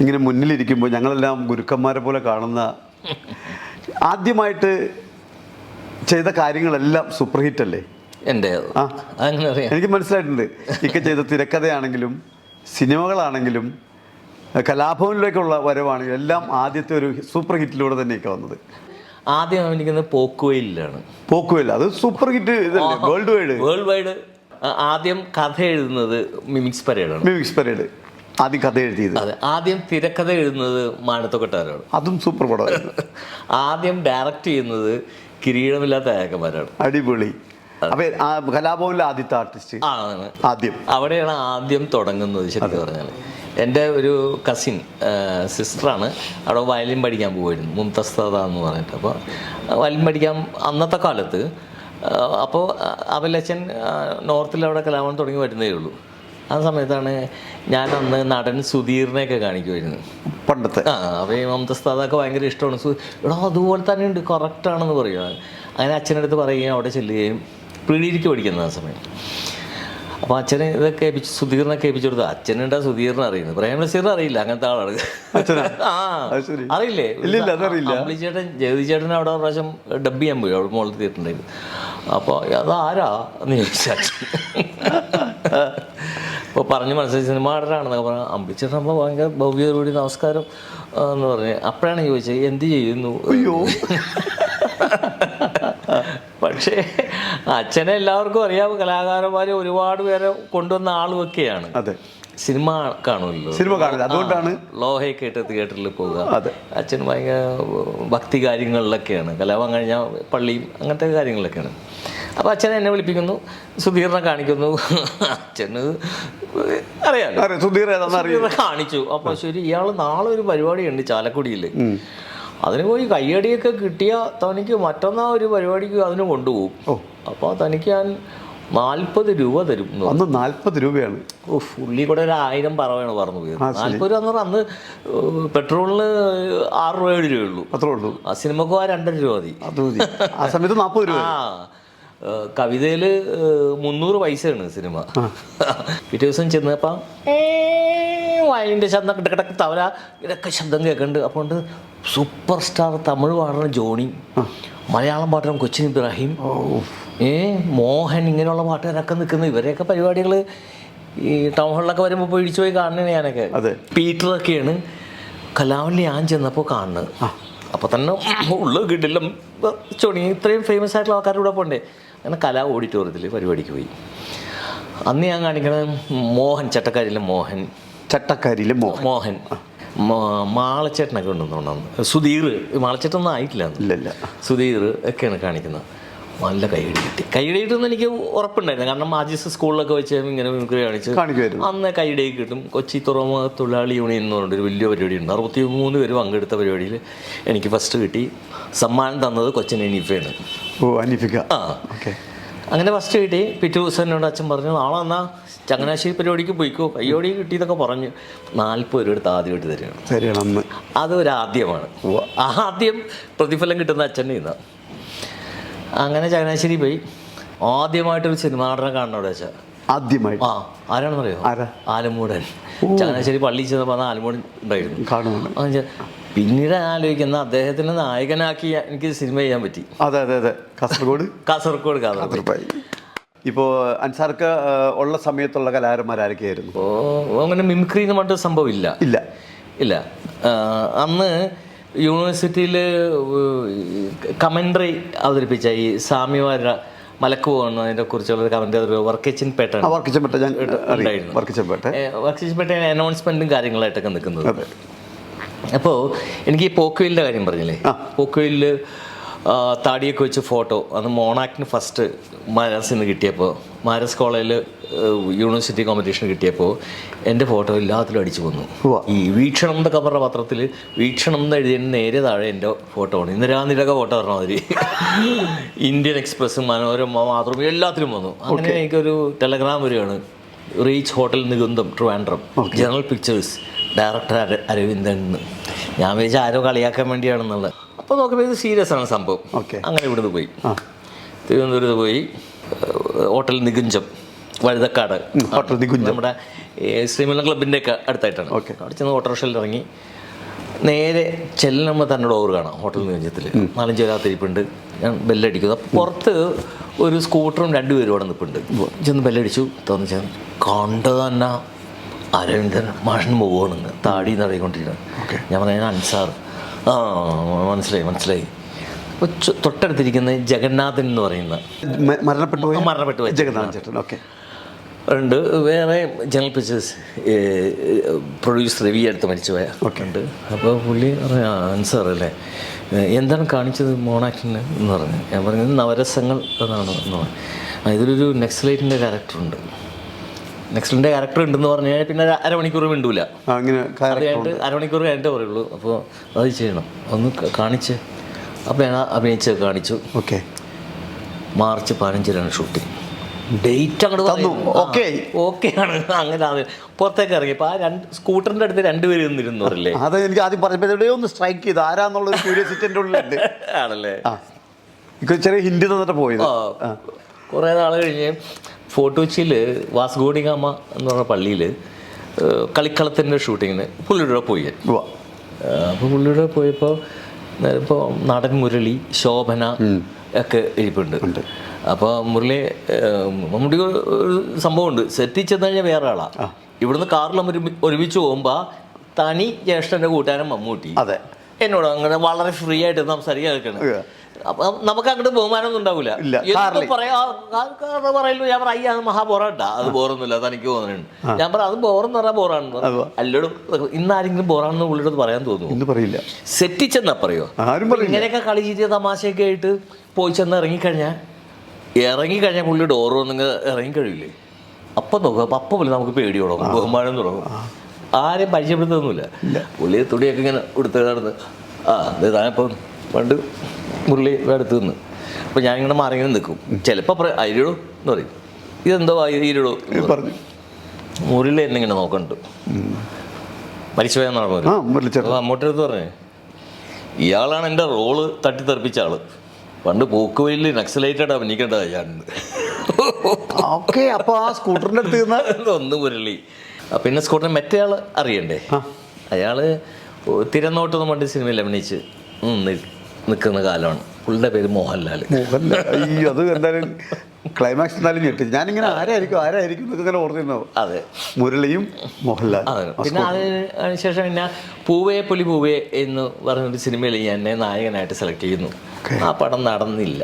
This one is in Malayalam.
ഇങ്ങനെ മുന്നിലിരിക്കുമ്പോൾ ഞങ്ങളെല്ലാം ഗുരുക്കന്മാരെ പോലെ കാണുന്ന ആദ്യമായിട്ട് ചെയ്ത കാര്യങ്ങളെല്ലാം സൂപ്പർ ഹിറ്റ് അല്ലേ? എൻ്റെ അങ്ങനെ അറിയാം. എനിക്ക് മനസ്സിലായിട്ടുണ്ട്. ഇക്ക ചെയ്ത തിരക്കഥയാണെങ്കിലും സിനിമകളാണെങ്കിലും കലാഭവനിലേക്കുള്ള വരവാണെങ്കിലും എല്ലാം ആദ്യത്തെ ഒരു സൂപ്പർ ഹിറ്റിലൂടെ തന്നെയൊക്കെ വന്നത്. ആദ്യം അഭിനയിക്കുന്നത് പോക്കുവെയിലാണ്. പോക്കുവെയിൽ അത് സൂപ്പർ ഹിറ്റ് ഇതല്ലേ, വേൾഡ് വൈഡ്. ആദ്യം കഥ എഴുതുന്നത് മിമിക്സ് പരേഡാണ്. മിമിക്സ് പരേഡ് ആദ്യം കഥ എഴുതിയത്. അതെ, ആദ്യം തിരക്കഥ എഴുതുന്നത് മാനത്തക്കൊട്ടാരാണ്. അതും സൂപ്പർ പടമായിരുന്നു. ആദ്യം ഡയറക്റ്റ് ചെയ്യുന്നത് കിരീടമില്ലാത്ത അയക്കന്മാരാണ്. അടിപൊളി. അപ്പൊ കലാഭവനിലെ ആദ്യത്തെ ആർട്ടിസ്റ്റ് ആദ്യം അവിടെയാണ് ആദ്യം തുടങ്ങുന്നത്. ശരിക്കും പറഞ്ഞാൽ എൻ്റെ ഒരു കസിൻ സിസ്റ്ററാണ് അവിടെ വയലിൻ പഠിക്കാൻ പോകുമായിരുന്നു, മുംതസ്താദ എന്ന് പറഞ്ഞിട്ട്. അപ്പോൾ വയലിൻ പഠിക്കാൻ അന്നത്തെ കാലത്ത് അപ്പോൾ അവലച്ചൻ നോർത്തിൽ അവിടെ കലാഭവൻ തുടങ്ങി വരുന്നേ ഉള്ളൂ. ആ സമയത്താണ് ഞാൻ അന്ന് നടൻ സുധീറിനെയൊക്കെ കാണിക്കുമായിരുന്നു പണ്ടത്തെ. അപ്പോൾ ഈ മുംതസ്താദൊക്കെ ഭയങ്കര ഇഷ്ടമാണ്. എടാ അതുപോലെ തന്നെ ഉണ്ട്, കറക്റ്റാണെന്ന് പറയുക. അങ്ങനെ അച്ഛനടുത്ത് പറയുകയും അവിടെ ചെല്ലുകയും പ്രീഡിക്ക് പഠിക്കുന്ന ആ സമയം. അപ്പോൾ അച്ഛനെ ഇതൊക്കെ സുധീറിനെ കേൾപ്പിച്ചു കൊടുത്തു. അച്ഛനുണ്ടാ സുധീറിനെ അറിയുന്നത്, പ്രേംനസീർ അറിയില്ല, അങ്ങനത്തെ ആളാണ്. അറിയില്ലേ? അമ്പിളിച്ചേട്ടൻ ജഗതിച്ചേട്ടൻ അവിടെ പ്രാവശ്യം ഡബ് ചെയ്യാൻ പോയി, അവിടെ മുകളിൽ തീർത്തിട്ടുണ്ടായിരുന്നു. അപ്പോൾ അതാരാ എന്ന് ചോദിച്ചാൽ അപ്പോൾ പറഞ്ഞ് മനസ്സിലായി സിനിമ നടനാണെന്നൊക്കെ പറഞ്ഞു. അമ്പിളിച്ചേട്ടൻ അപ്പോൾ ഭയങ്കര ഭവ്യതയോടി നമസ്കാരം എന്ന് പറഞ്ഞ് അപ്പോഴാണ് ചോദിച്ചത് എന്ത് ചെയ്യുന്നു. അയ്യോ. പക്ഷേ അച്ഛനെ എല്ലാവർക്കും അറിയാം, കലാകാരന്മാർ ഒരുപാട് പേരെ കൊണ്ടുവന്ന ആളുമൊക്കെയാണ്. അതെ, സിനിമ കാണുമല്ലോ, സിനിമ കാണില്ല, അതുകൊണ്ടാണ് ലോഹയൊക്കെ ഇട്ട് തിയേറ്ററിൽ പോവുക. അച്ഛൻ ഭയങ്കര ഭക്തി കാര്യങ്ങളിലൊക്കെയാണ്, കലാപം കഴിഞ്ഞാൽ പള്ളിയും അങ്ങനത്തെ കാര്യങ്ങളിലൊക്കെയാണ്. അപ്പോൾ അച്ഛനെ എന്നെ വിളിപ്പിക്കുന്നു, സുധീറിനെ കാണിക്കുന്നു. അച്ഛന് അറിയാലോ സുധീറിനെ കാണിച്ചു. അപ്പോൾ ശരി, ഇയാൾ നാളെ ഒരു പരിപാടിയുണ്ട് ചാലക്കുടിയിൽ, അതിന് പോയി കയ്യടിയൊക്കെ കിട്ടിയ തനിക്ക് മറ്റന്നാ ഒരു പരിപാടിക്ക് അതിന് കൊണ്ടുപോകും. അപ്പോൾ തനിക്ക് ഞാൻ 40 രൂപ തരും. അന്ന് 40 രൂപയാണ്. ഉള്ളി കൂടെ ഒരു 1000 പറവാണ് പറഞ്ഞു പോയത്. 40 രൂപ എന്ന് പറഞ്ഞാൽ അന്ന് പെട്രോളിന് 6 രൂപ 7 രൂപ ഉള്ളൂ, അത്രേ ഉള്ളൂ. ആ സിനിമക്ക് 2.5 രൂപ മതി. ആ സമയത്ത് 40 രൂപ. കവിതയിൽ 300 പൈസയാണ് സിനിമ. പിറ്റേ ദിവസം ചെന്നപ്പം വയലിൻ്റെ ശബ്ദം കിടക്കിടക്ക് തവല ഇതൊക്കെ ശബ്ദം കേൾക്കുന്നുണ്ട്. അപ്പോൾ ഉണ്ട് സൂപ്പർ സ്റ്റാർ തമിഴ് പാടുന്ന ജോണി, മലയാളം പാട്ടുന്ന കൊച്ചിൻ ഇബ്രാഹിം, മോഹൻ, ഇങ്ങനെയുള്ള പാട്ടുകാരൊക്കെ നിൽക്കുന്നു. ഇവരെയൊക്കെ പരിപാടികൾ ഈ ടൗൺ ഹാളിലൊക്കെ വരുമ്പോൾ പോയി ഇടിച്ചു പോയി കാണുന്നത് ഞാനൊക്കെ. പീറ്ററൊക്കെയാണ് കലാവിൽ ഞാൻ ചെന്നപ്പോൾ കാണുന്നത്. അപ്പോൾ തന്നെ ഉള്ളു കിട്ടില്ല ചോണി, ഇത്രയും ഫേമസ് ആയിട്ടുള്ള ആൾക്കാരുടെ കൂടെ പോകണ്ടേ. അങ്ങനെ കലാ ഓഡിറ്റോറിയത്തിൽ പരിപാടിക്ക് പോയി. അന്ന് ഞാൻ കാണിക്കുന്നത് മോഹൻ, ചട്ടക്കാരിയിലെ മോഹൻ, മാളച്ചേട്ടനൊക്കെ ഉണ്ടെന്നുണ്ടാകുന്നു. സുധീർ, മാളച്ചേട്ടനൊന്നും ആയിട്ടില്ല, സുധീർ ഒക്കെയാണ് കാണിക്കുന്നത്. നല്ല കൈയടി കിട്ടുമെന്ന് എനിക്ക് ഉറപ്പുണ്ടായിരുന്നു. കാരണം ആജിസ് സ്കൂളിലൊക്കെ വെച്ച് ഇങ്ങനെ മിമിക്രി കാണിച്ച് അന്ന് കൈയടിയൊക്കെ കിട്ടും. കൊച്ചി തുറമുഖ തൊഴിലാളി യൂണിയൻ എന്ന് പറഞ്ഞൊരു വലിയ പരിപാടി ഉണ്ട്. 63 പേര് പങ്കെടുത്ത പരിപാടിയിൽ എനിക്ക് ഫസ്റ്റ് കിട്ടി. സമ്മാനം തന്നത് കൊച്ചിൻ അനീഫയാണ്. അങ്ങനെ ഫസ്റ്റ് കിട്ടി. പിറ്റേ ദിവസം എന്നോട് അച്ഛൻ പറഞ്ഞു, നാളെ എന്നാൽ ചങ്ങനാശ്ശേരി പരിപാടിക്ക് പോയിക്കോ, കയ്യോടി കിട്ടിയതൊക്കെ പറഞ്ഞ് 40 രൂപ എടുത്ത് ആദ്യമായിട്ട് തരികയാണ്. അതൊരാദ്യമാണ്. ആദ്യം പ്രതിഫലം കിട്ടുന്ന അച്ഛൻ്റെ ഇതാണ്. അങ്ങനെ ചങ്ങനാശ്ശേരി പോയി ആദ്യമായിട്ടൊരു സിനിമ നടനെ കാണണം. അവിടെ വെച്ചാൽ ആദ്യമായിട്ട് ആരാണെന്ന് അറിയോ? ആലമൂടൻ. ചങ്ങനാശ്ശേരി പള്ളി ചെന്നപ്പോൾ ആലമൂടൻ ഉണ്ടായിരുന്നു. പിന്നീട് ആലോചിക്കുന്ന അദ്ദേഹത്തിന് നായകനാക്കി എനിക്ക് സിനിമ ചെയ്യാൻ പറ്റി. കാസർഗോഡ്. ഇപ്പോൾ അൻസാർക്ക് ഉള്ള സമയത്തുള്ള കലാകാരന്മാരൊക്കെയായിരുന്നു? അങ്ങനെ മിമിക്രി എന്ന് പറഞ്ഞിട്ട് സംഭവം ഇല്ല. അന്ന് യൂണിവേഴ്സിറ്റിയിൽ കമൻട്രി അവതരിപ്പിച്ച ഈ സാമ്യവാര മലക്ക് പോകുന്നതിനെ കുറിച്ചുള്ളൊരു കമൻട്രി വർക്കിച്ചൻപേട്ട അനൗൺസ്മെൻറ്റും കാര്യങ്ങളായിട്ടൊക്കെ നിൽക്കുന്നത്. അപ്പോൾ എനിക്ക് ഈ പോക്കുവെയിലിൻ്റെ കാര്യം പറഞ്ഞില്ലേ, പോക്കുവെയിലിൽ താടിയൊക്കെ വെച്ച് ഫോട്ടോ അന്ന് മോണാക്ടിന് ഫസ്റ്റ് മാരാസിൽ നിന്ന് കിട്ടിയപ്പോൾ, മാരാസ് കോളേജിൽ യൂണിവേഴ്സിറ്റി കോമ്പറ്റീഷൻ കിട്ടിയപ്പോൾ എൻ്റെ ഫോട്ടോ എല്ലാത്തിലും അടിച്ചു വന്നു. ഈ വീക്ഷണം എന്നൊക്കെ പറഞ്ഞ പത്രത്തിൽ വീക്ഷണം എന്ന് എഴുതിയതിന് നേരെ താഴെ എൻ്റെ ഫോട്ടോ ആണ്. ഇന്ദിരാഗാന്ധിയുടെ ഫോട്ടോ പറഞ്ഞ മാതിരി ഇന്ത്യൻ എക്സ്പ്രസ്സും മനോരമ മാതൃഭൂമി എല്ലാത്തിലും വന്നു. അങ്ങനെ എനിക്കൊരു ടെലഗ്രാം വരികയാണ്, റീച്ച് ഹോട്ടൽ നികുന്തം Trivandrum, general pictures, director Aravindan. ഞാൻ വിചാരിച്ച ആരോ കളിയാക്കാൻ വേണ്ടിയാണെന്നുള്ളത്. അപ്പോൾ നോക്കുമ്പോൾ ഇത് സീരിയസ് ആണ് സംഭവം. അങ്ങനെ ഇവിടുന്ന് പോയി തിരുവനന്തപുരത്ത് പോയി ഹോട്ടൽ നികുഞ്ചം വഴുതക്കാട് ഹോട്ടൽ നികുഞ്ചം. നമ്മുടെ ശ്രീമൂലം ക്ലബിൻ്റെ ഒക്കെ അടുത്തായിട്ടാണ്. ഓക്കെ. അവിടെ ചെന്ന് ഓട്ടോറിക്ഷയിൽ ഇറങ്ങി നേരെ ചെല്ലുമ്പോൾ തന്നെ ഡോർ കാണാം ഹോട്ടൽ നികുഞ്ചത്തിൽ. 4-5 പേരാത്തിരിപ്പുണ്ട്. ഞാൻ ബെല്ലടിക്കുന്നു. അപ്പോൾ പുറത്ത് ഒരു സ്കൂട്ടറും 2 പേരും അവിടെ നിൽപ്പുണ്ട്. ചെന്ന് ബെല്ലടിച്ചു. തോന്നി ചെന്ന് കണ്ടത് തന്നെ അരവിന്ദൻ മാഷിന് പോവുകയാണെന്ന് താടി നിറയിക്കൊണ്ടിരിക്കുന്നത്. ഞാൻ പറഞ്ഞു അൻസാർ. ആ മനസ്സിലായി. അപ്പോൾ തൊട്ടടുത്തിരിക്കുന്ന ജഗന്നാഥൻ എന്ന് പറയുന്ന മരണപ്പെട്ടു പോയി ജഗന്നാഥൻ ചേട്ടൻ. ഓക്കെ. ഉണ്ട്. വേറെ ജനറൽ പിക്ചേഴ്സ് പ്രൊഡ്യൂസർ രവി അടുത്ത് മരിച്ചുപോയ ഉണ്ട്. അപ്പോൾ പുള്ളി അൻസാർ അല്ലേ, എന്താണ് കാണിച്ചത് മോണാക്ടിന് എന്ന് പറഞ്ഞു. ഞാൻ പറഞ്ഞത് നവരസങ്ങൾ എന്നാണ് എന്ന് പറഞ്ഞു. ഇതിലൊരു നെക്സലൈറ്റിൻ്റെ ക്യാരക്ടറുണ്ട്. നെക്സലിൻ്റെ ക്യാരക്ടർ ഉണ്ടെന്ന് പറഞ്ഞു കഴിഞ്ഞാൽ പിന്നെ അരമണിക്കൂർ മിണ്ടൂല. അതായിട്ട് അരമണിക്കൂർ കഴിഞ്ഞിട്ടേ പറയുള്ളൂ. അപ്പോൾ അത് ചെയ്യണം, ഒന്ന് കാണിച്ച്. അപ്പോൾ ഞാൻ അഭിനയിച്ച് കാണിച്ചു. ഓക്കെ. March 15 shooting. ഡേറ്റ് അങ്ങോട്ട് ഓക്കെയാണ്. അങ്ങനെ അത് പുറത്തേക്ക് ഇറങ്ങി. അപ്പോൾ ആ സ്കൂട്ടറിൻ്റെ അടുത്ത് 2 പേര് നിന്നിരുന്നു പറയില്ലേ. അത് എനിക്ക് ആദ്യം പറഞ്ഞപ്പോൾ ഒന്ന് സ്ട്രൈക്ക് ചെയ്ത് ആരാന്നുള്ളൊരു ക്യൂരിയോസിറ്റിൻ്റെ ഉള്ളിലുണ്ട്. ആണല്ലേ. ചെറിയ ഹിന്ദി തന്നിട്ട് പോയത്. കുറേ നാൾ കഴിഞ്ഞ് ഫോർട്ട് കൊച്ചിയിൽ വാസ്കോഡിഗാമ എന്ന് പറഞ്ഞ പള്ളിയിൽ കളിക്കളത്തിൻ്റെ ഷൂട്ടിങ്ങിന് പുള്ളിയുടെ പോയി. അപ്പോൾ പുള്ളിയുടെ പോയപ്പോൾ ഇപ്പോൾ നടൻ മുരളി, ശോഭന ഒക്കെ ഇരിപ്പുണ്ട്. അപ്പോൾ മുരളി മമ്മൂട്ടി ഒരു സംഭവമുണ്ട്. സെറ്റിൽ ചെന്ന് കഴിഞ്ഞാൽ വേറെ ആളാണ്. ഇവിടുന്ന് കാറിലും ഒരുമിച്ച് പോകുമ്പോൾ തനി ജ്യേഷ്ഠൻ്റെ കൂട്ടുകാരൻ മമ്മൂട്ടി എന്നോട് അങ്ങനെ വളരെ ഫ്രീ ആയിട്ട് സംസാരിക്കാൻ കേൾക്കണം. അപ്പം നമുക്ക് അങ്ങോട്ട് ബഹുമാനമൊന്നും ഉണ്ടാവില്ല. പറയല്ലോ. ഞാൻ പറയാം അത് മഹാബോറാട്ടാ, അത് ബോറൊന്നുമില്ല, തനിക്ക് തോന്നുന്നുണ്ട്. ഞാൻ പറയാം അത് ബോറെന്ന് പറഞ്ഞാൽ ബോറാണെന്ന്. അല്ലോടും ഇന്നാരെങ്കിലും ബോറാണെന്ന് പുള്ളിയോട് പറയാൻ തോന്നുന്നു. പറയില്ല. സെറ്റിൽ ചെന്നാ പറയോ. ഇങ്ങനെയൊക്കെ കളി ചീറ്റിയ തമാശയൊക്കെ ആയിട്ട് പോയി ചെന്ന് ഇറങ്ങിക്കഴിഞ്ഞാൽ പുള്ളി ഡോറ് വന്നിങ്ങ് ഇറങ്ങിക്കഴിയില്ലേ. അപ്പം നോക്കുക. അപ്പം പോലെ നമുക്ക് പേടി തുടങ്ങും, ബഹുമാനം തുടങ്ങും. ആരെയും പരിചയപ്പെടുത്തൊന്നുമില്ല. പുള്ളി തുണിയൊക്കെ ഇങ്ങനെ ഉടുത്ത് നടന്ന് താനിപ്പം പണ്ട് മുരളി അടുത്ത് നിന്ന്. അപ്പോൾ ഞാനിങ്ങനെ മാറിങ്ങനെ നിൽക്കും. ചിലപ്പോൾ അരിടോ എന്ന് പറയും. ഇതെന്തോ അരിടോ പറഞ്ഞു. മുരളി എന്നിങ്ങനെ നോക്കണ്ട്. മരിച്ചുപോയെന്നാണ് മുരളി. അപ്പോൾ അമ്മൂട്ടടുത്ത് പറഞ്ഞേ, ഇയാളാണ് എൻ്റെ റോള് തട്ടിത്തെറിപ്പിച്ച ആള്. പണ്ട് പോക്കുവെയിൽ നക്സലൈറ്റായിട്ട് അഭിനയിക്കേണ്ടതാ ഞാൻ. അപ്പോൾ ആ സ്കൂട്ടറിൻ്റെ അടുത്ത് ഒന്ന് മുരളി. പിന്നെ സ്കൂട്ടറിന് മറ്റേ ആൾ അറിയണ്ടേ. അയാൾ തിരനോട്ടൊന്നും പണ്ട് സിനിമയിൽ അഭിനയിച്ച് നിൽക്കുന്ന കാലമാണ്. പുള്ളിയുടെ പേര് മോഹൻലാൽ. അത് എന്തായാലും ക്ലൈമാക്സ് എന്തായാലും ഞെട്ടി. ഞാനിങ്ങനെ ആരായിരിക്കും ഇങ്ങനെ ഓർത്തിരുന്നോ. അതെ, മുരളിയും മോഹൻലാൽ. പിന്നെ അതിനുശേഷം പിന്നെ പൂവേ പുലി പൂവേ എന്ന് പറഞ്ഞൊരു സിനിമയിൽ എന്നെ നായകനായിട്ട് സെലക്ട് ചെയ്യുന്നു. ആ പടം നടന്നില്ല.